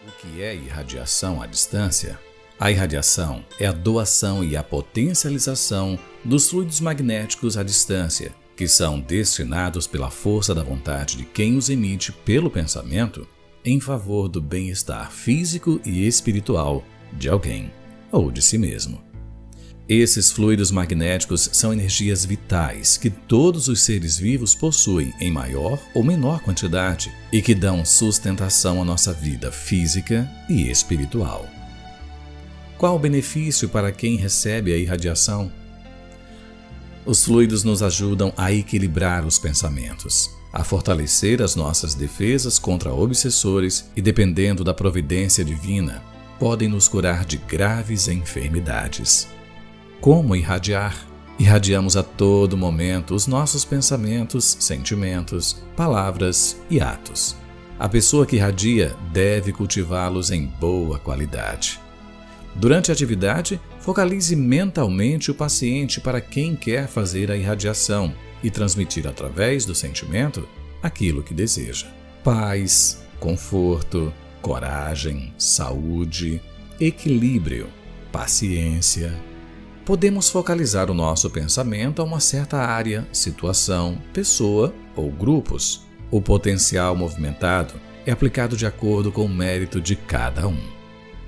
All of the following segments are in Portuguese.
O que é irradiação à distância? A irradiação é a doação e a potencialização dos fluidos magnéticos à distância, que são destinados pela força da vontade de quem os emite pelo pensamento em favor do bem-estar físico e espiritual de alguém ou de si mesmo. Esses fluidos magnéticos são energias vitais que todos os seres vivos possuem em maior ou menor quantidade e que dão sustentação à nossa vida física e espiritual. Qual o benefício para quem recebe a irradiação? Os fluidos nos ajudam a equilibrar os pensamentos, a fortalecer as nossas defesas contra obsessores e, dependendo da providência divina, podem nos curar de graves enfermidades. Como irradiar? Irradiamos a todo momento os nossos pensamentos, sentimentos, palavras e atos. A pessoa que irradia deve cultivá-los em boa qualidade. Durante a atividade, focalize mentalmente o paciente para quem quer fazer a irradiação e transmitir através do sentimento aquilo que deseja. Paz, conforto, coragem, saúde, equilíbrio, paciência. Podemos focalizar o nosso pensamento a uma certa área, situação, pessoa ou grupos. O potencial movimentado é aplicado de acordo com o mérito de cada um.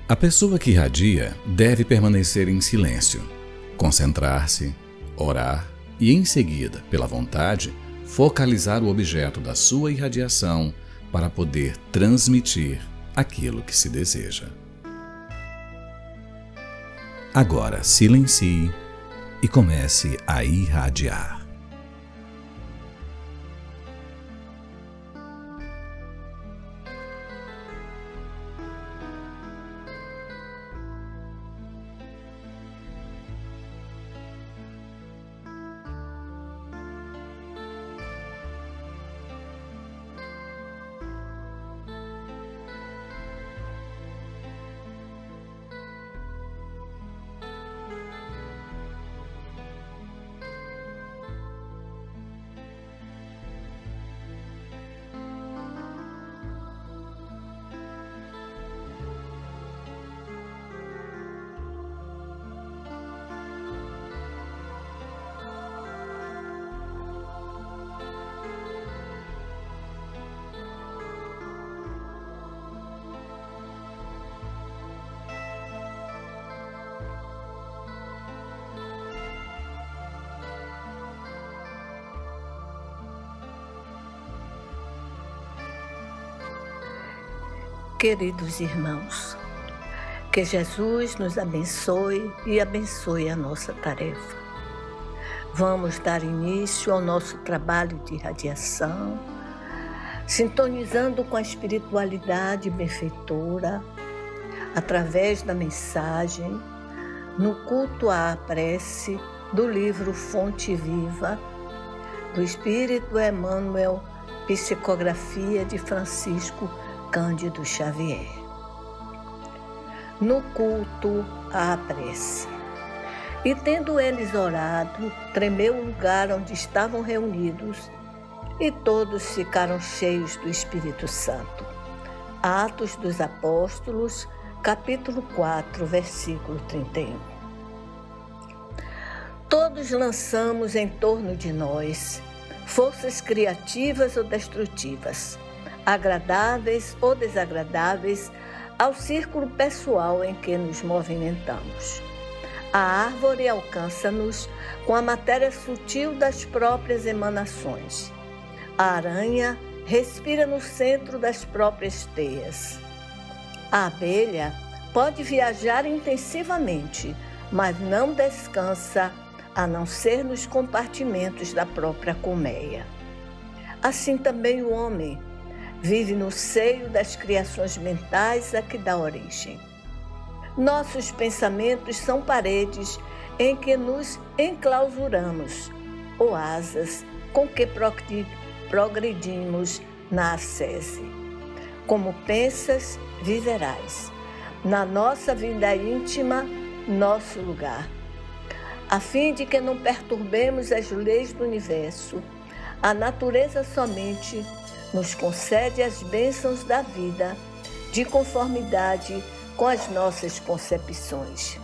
A pessoa que irradia deve permanecer em silêncio, concentrar-se, orar e, em seguida, pela vontade, focalizar o objeto da sua irradiação para poder transmitir aquilo que se deseja. Agora silencie e comece a irradiar. Queridos irmãos, que Jesus nos abençoe e abençoe a nossa tarefa. Vamos dar início ao nosso trabalho de irradiação, sintonizando com a espiritualidade benfeitora, através da mensagem, no culto à prece do livro Fonte Viva, do Espírito Emmanuel, psicografia de Francisco Cândido Xavier. No culto à prece. E tendo eles orado, tremeu o lugar onde estavam reunidos, e todos ficaram cheios do Espírito Santo. Atos dos Apóstolos, capítulo 4, versículo 31. Todos lançamos em torno de nós forças criativas ou destrutivas, agradáveis ou desagradáveis ao círculo pessoal em que nos movimentamos. A árvore alcança-nos com a matéria sutil das próprias emanações. A aranha respira no centro das próprias teias. A abelha pode viajar intensivamente, mas não descansa a não ser nos compartimentos da própria colmeia. Assim também o homem vive no seio das criações mentais a que dá origem. Nossos pensamentos são paredes em que nos enclausuramos, ou asas com que progredimos na ascese. Como pensas, viverás. Na nossa vida íntima, nosso lugar. A fim de que não perturbemos as leis do universo, a natureza somente nos concede as bênçãos da vida de conformidade com as nossas concepções.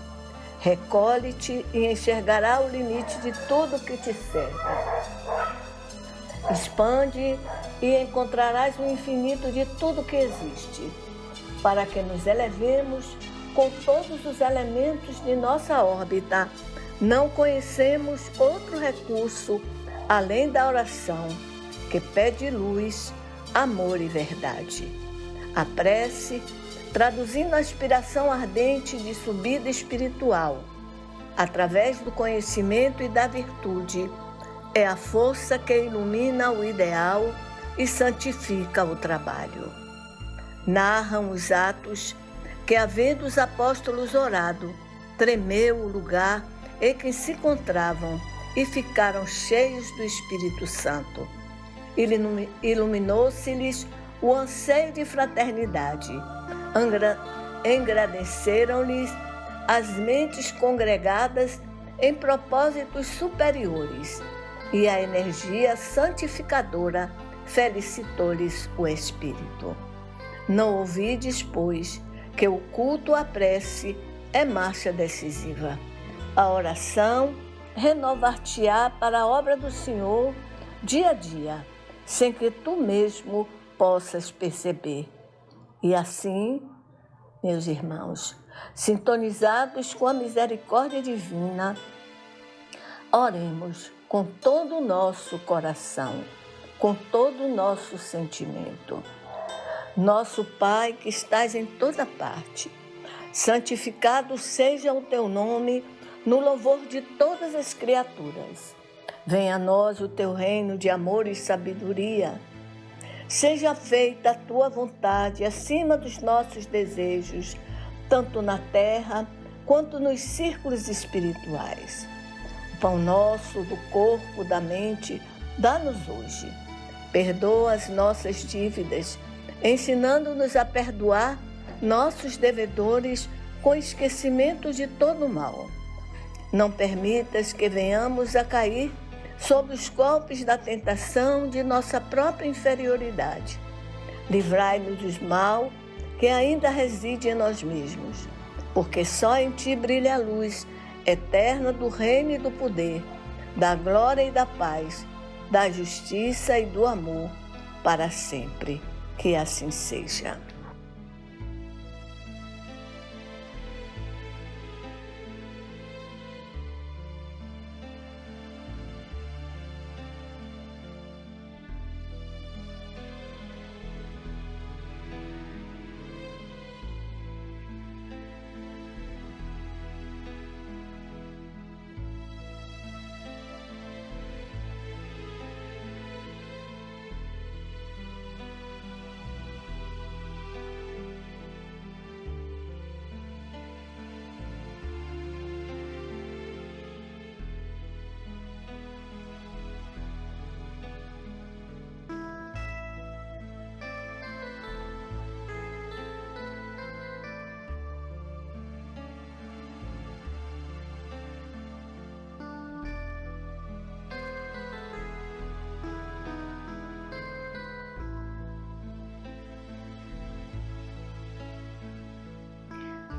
Recolhe-te e enxergará o limite de tudo que te cerca. Expande e encontrarás o infinito de tudo que existe, para que nos elevemos com todos os elementos de nossa órbita. Não conhecemos outro recurso além da oração, que pede luz, amor e verdade. A prece, traduzindo a aspiração ardente de subida espiritual, através do conhecimento e da virtude, é a força que ilumina o ideal e santifica o trabalho. Narram os atos que, havendo os apóstolos orado, tremeu o lugar em que se encontravam e ficaram cheios do Espírito Santo. Iluminou-se-lhes o anseio de fraternidade. Engrandeceram-lhes as mentes congregadas em propósitos superiores, e a energia santificadora felicitou-lhes o espírito. Não ouvides, pois, que o culto à prece é marcha decisiva. A oração renovar-te-á para a obra do Senhor dia a dia, sem que tu mesmo possas perceber. E assim, meus irmãos, sintonizados com a misericórdia divina, oremos com todo o nosso coração, com todo o nosso sentimento. Nosso Pai que estás em toda parte, santificado seja o teu nome no louvor de todas as criaturas. Venha a nós o teu reino de amor e sabedoria. Seja feita a tua vontade acima dos nossos desejos, tanto na terra quanto nos círculos espirituais. O pão nosso do corpo, da mente, dá-nos hoje. Perdoa as nossas dívidas, ensinando-nos a perdoar nossos devedores com esquecimento de todo o mal. Não permitas que venhamos a cair sob os golpes da tentação de nossa própria inferioridade. Livrai-nos do mal que ainda reside em nós mesmos, porque só em ti brilha a luz eterna do reino e do poder, da glória e da paz, da justiça e do amor, para sempre. Que assim seja.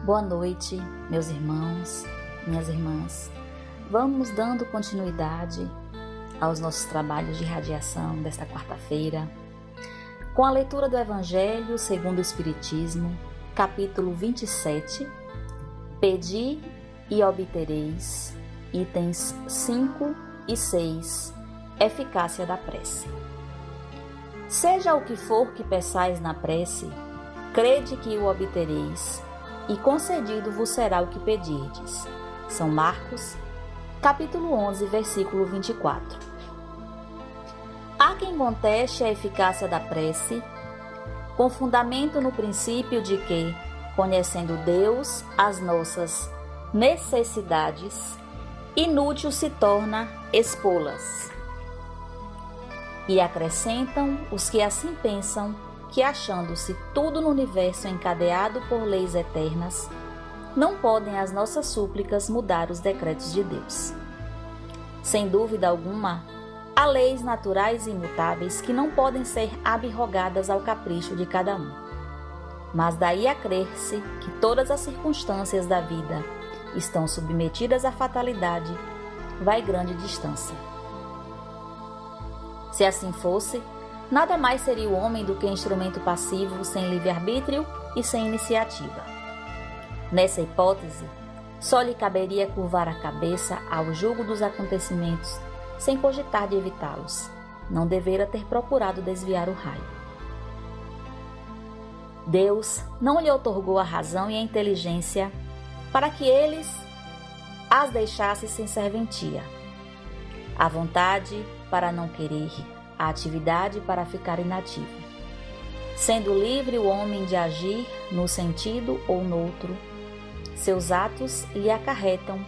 Boa noite, meus irmãos, minhas irmãs. Vamos dando continuidade aos nossos trabalhos de radiação desta quarta-feira, com a leitura do Evangelho segundo o Espiritismo, capítulo 27, Pedi e obtereis, itens 5 e 6, eficácia da prece. Seja o que for que peçais na prece, crede que o obtereis, e concedido vos será o que pedirdes. São Marcos, capítulo 11, versículo 24. Há quem conteste a eficácia da prece, com fundamento no princípio de que, conhecendo Deus as nossas necessidades, inútil se torna expô-las. E acrescentam os que assim pensam que, achando-se tudo no universo encadeado por leis eternas, não podem as nossas súplicas mudar os decretos de Deus. Sem dúvida alguma, há leis naturais e imutáveis que não podem ser abrogadas ao capricho de cada um. Mas daí a crer-se que todas as circunstâncias da vida estão submetidas à fatalidade, vai grande distância. Se assim fosse, nada mais seria o homem do que instrumento passivo, sem livre-arbítrio e sem iniciativa. Nessa hipótese, só lhe caberia curvar a cabeça ao jugo dos acontecimentos, sem cogitar de evitá-los. Não devera ter procurado desviar o raio. Deus não lhe outorgou a razão e a inteligência para que eles as deixasse sem serventia, a vontade para não querer, a atividade para ficar inativo. Sendo livre o homem de agir no sentido ou noutro, seus atos lhe acarretam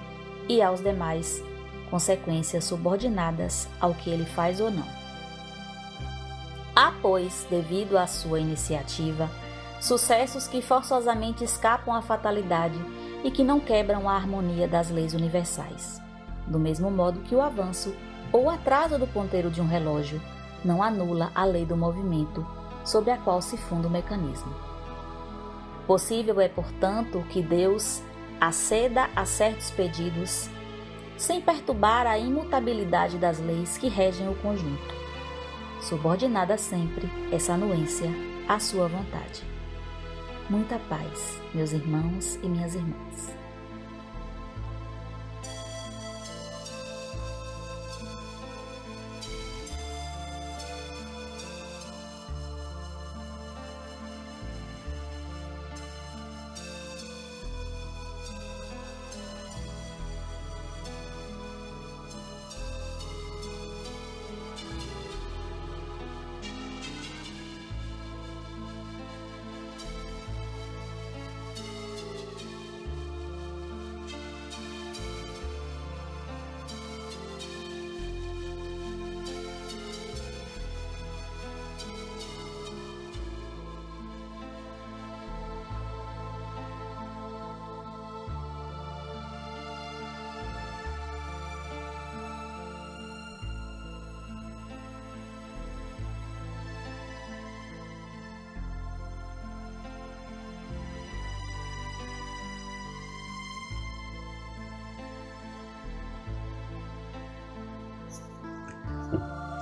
e aos demais consequências subordinadas ao que ele faz ou não. Há, pois, devido à sua iniciativa, sucessos que forçosamente escapam à fatalidade e que não quebram a harmonia das leis universais, do mesmo modo que o avanço ou atraso do ponteiro de um relógio não anula a lei do movimento sobre a qual se funda o mecanismo. Possível é, portanto, que Deus aceda a certos pedidos sem perturbar a imutabilidade das leis que regem o conjunto, subordinada sempre essa anuência à sua vontade. Muita paz, meus irmãos e minhas irmãs.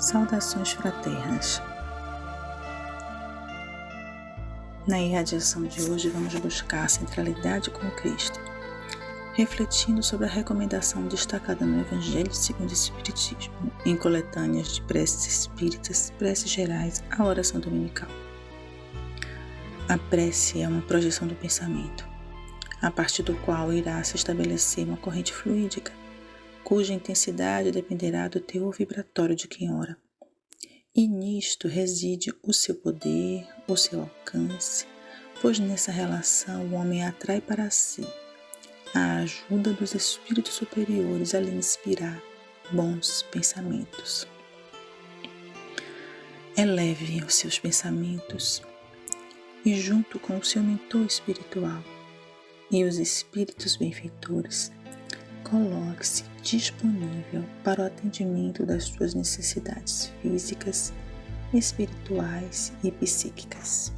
Saudações fraternas. Na irradiação de hoje vamos buscar a centralidade com Cristo, refletindo sobre a recomendação destacada no Evangelho segundo o Espiritismo, em coletâneas de preces espíritas, preces gerais, a oração dominical. A prece é uma projeção do pensamento, a partir do qual irá se estabelecer uma corrente fluídica, cuja intensidade dependerá do teor vibratório de quem ora. E nisto reside o seu poder, o seu alcance, pois nessa relação o homem atrai para si a ajuda dos espíritos superiores a lhe inspirar bons pensamentos. Eleve os seus pensamentos e, junto com o seu mentor espiritual e os espíritos benfeitores, coloque-se disponível para o atendimento das suas necessidades físicas, espirituais e psíquicas.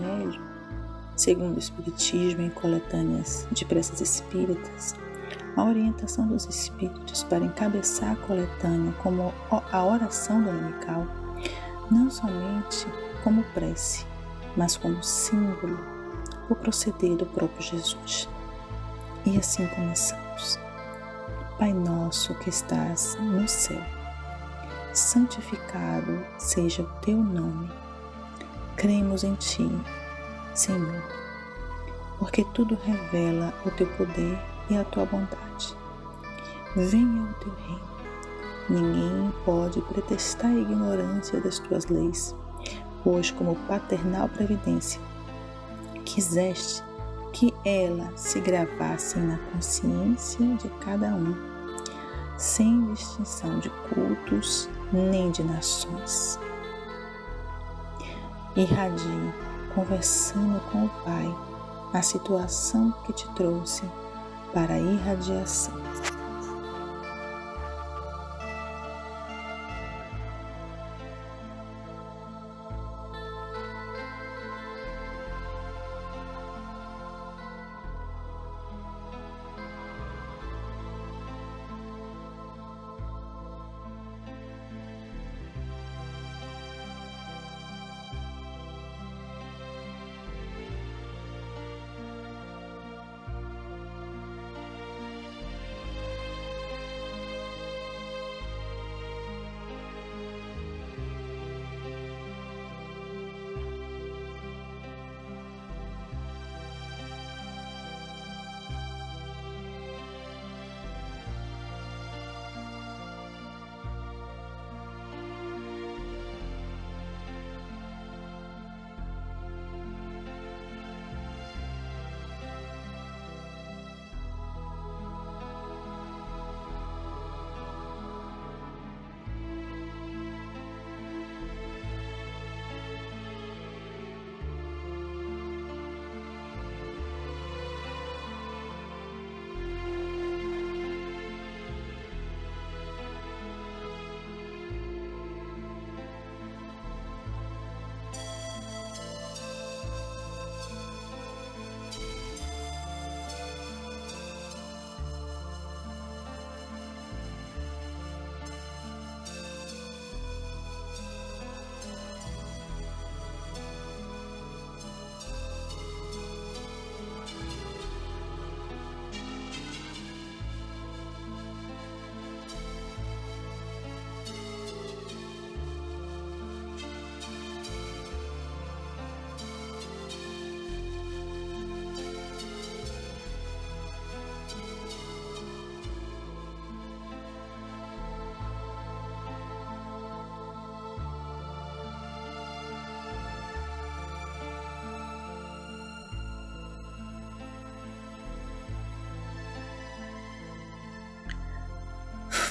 Evangelho, segundo o Espiritismo em coletâneas de preces espíritas, a orientação dos espíritos para encabeçar a coletânea como a oração dominical, não somente como prece, mas como símbolo, o proceder do próprio Jesus. E assim começamos. Pai nosso que estás no céu, santificado seja o teu nome. Cremos em ti, Senhor, porque tudo revela o teu poder e a tua bondade. Venha o teu reino. Ninguém pode pretextar a ignorância das tuas leis, pois como paternal previdência, quiseste que elas se gravassem na consciência de cada um, sem distinção de cultos nem de nações. Irradie, conversando com o Pai, a situação que te trouxe para a irradiação.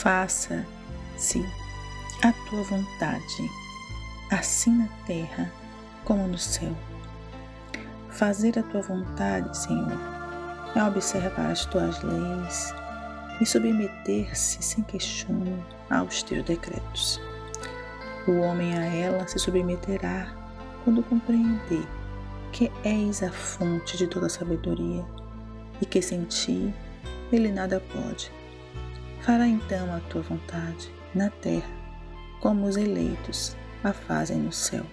Faça-se a tua vontade, assim na terra como no céu. Fazer a tua vontade, Senhor, é observar as tuas leis e submeter-se sem queixume aos teus decretos. O homem a ela se submeterá quando compreender que és a fonte de toda sabedoria e que sem ti ele nada pode. Fará então a tua vontade na terra, como os eleitos a fazem no céu.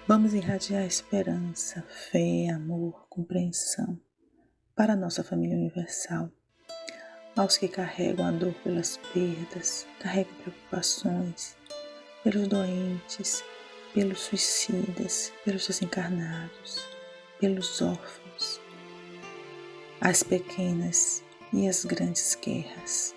Vamos irradiar esperança, fé, amor, compreensão para a nossa família universal. Aos que carregam a dor pelas perdas, carregam preocupações, pelos doentes, pelos suicidas, pelos desencarnados, pelos órfãos, as pequenas e as grandes guerras.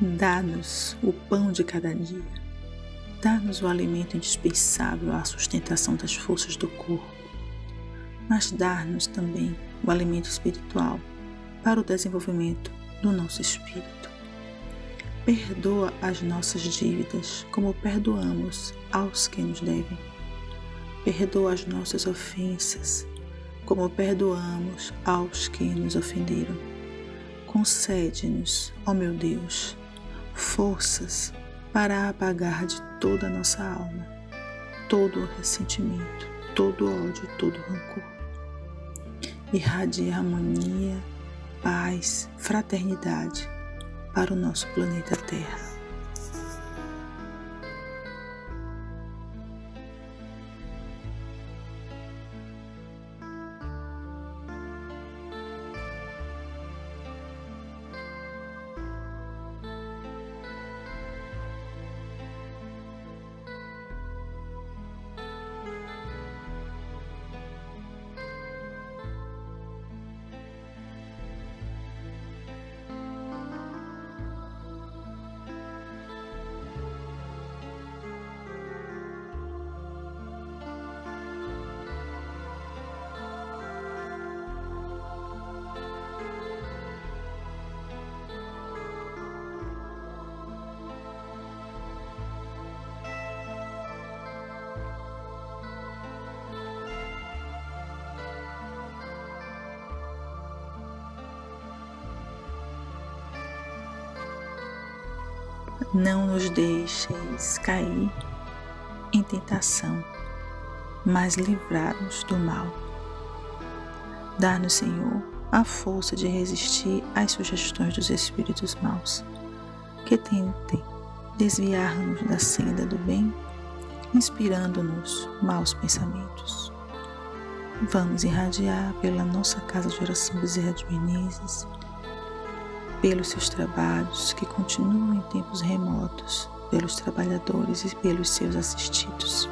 Dá-nos o pão de cada dia. Dá-nos o alimento indispensável à sustentação das forças do corpo, mas dá-nos também o alimento espiritual para o desenvolvimento do nosso espírito. Perdoa as nossas dívidas como perdoamos aos que nos devem. Perdoa as nossas ofensas como perdoamos aos que nos ofenderam. Concede-nos, ó meu Deus, forças para apagar de toda a nossa alma todo o ressentimento, todo o ódio, todo o rancor. Irradia harmonia, paz, fraternidade para o nosso planeta Terra. Não nos deixeis cair em tentação, mas livrai-nos do mal. Dá-nos, Senhor, a força de resistir às sugestões dos espíritos maus, que tentem desviar-nos da senda do bem, inspirando-nos maus pensamentos. Vamos irradiar pela nossa casa de oração Bezerra de Menezes, pelos seus trabalhos que continuam em tempos remotos, pelos trabalhadores e pelos seus assistidos.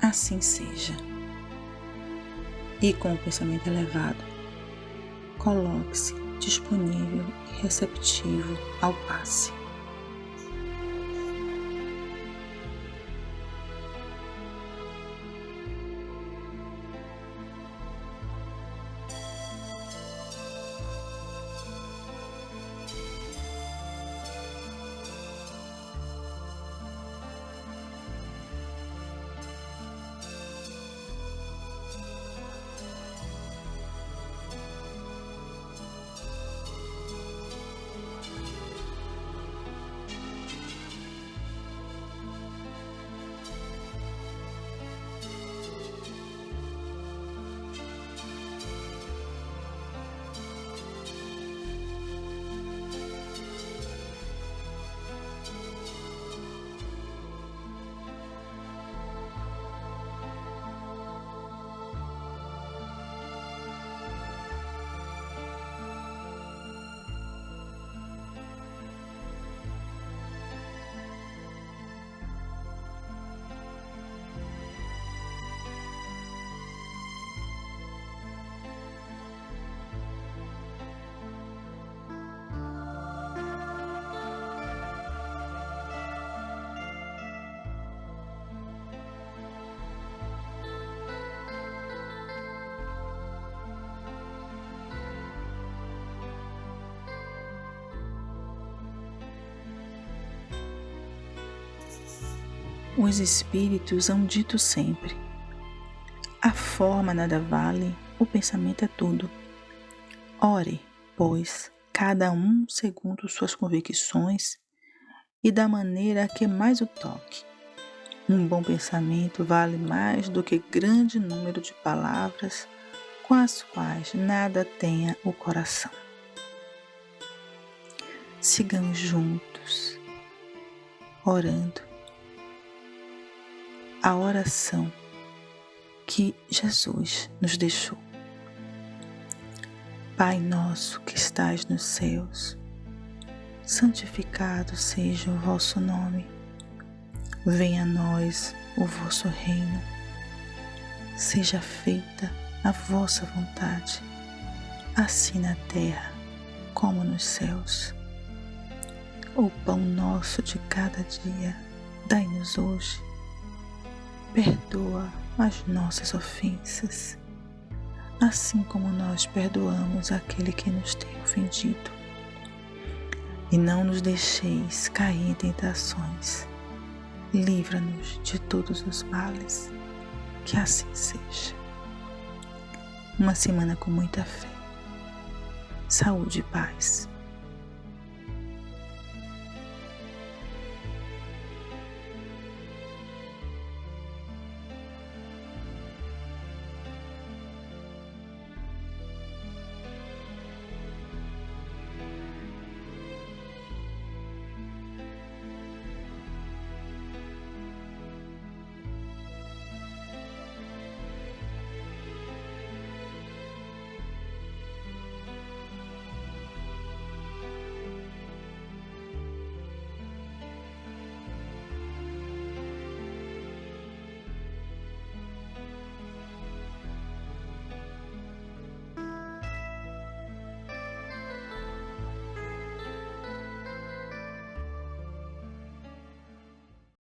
Assim seja. E com o pensamento elevado, coloque-se disponível e receptivo ao passe. Os espíritos hão dito sempre: a forma nada vale, o pensamento é tudo. Ore, pois, cada um segundo suas convicções e da maneira que mais o toque. Um bom pensamento vale mais do que grande número de palavras com as quais nada tenha o coração. Sigamos juntos, orando a oração que Jesus nos deixou. Pai nosso que estais nos céus, santificado seja o vosso nome. Venha a nós o vosso reino. Seja feita a vossa vontade, assim na terra como nos céus. O pão nosso de cada dia, dai-nos hoje. Perdoa as nossas ofensas, assim como nós perdoamos aquele que nos tem ofendido. E não nos deixeis cair em tentações. Livra-nos de todos os males, que assim seja. Uma semana com muita fé, saúde e paz.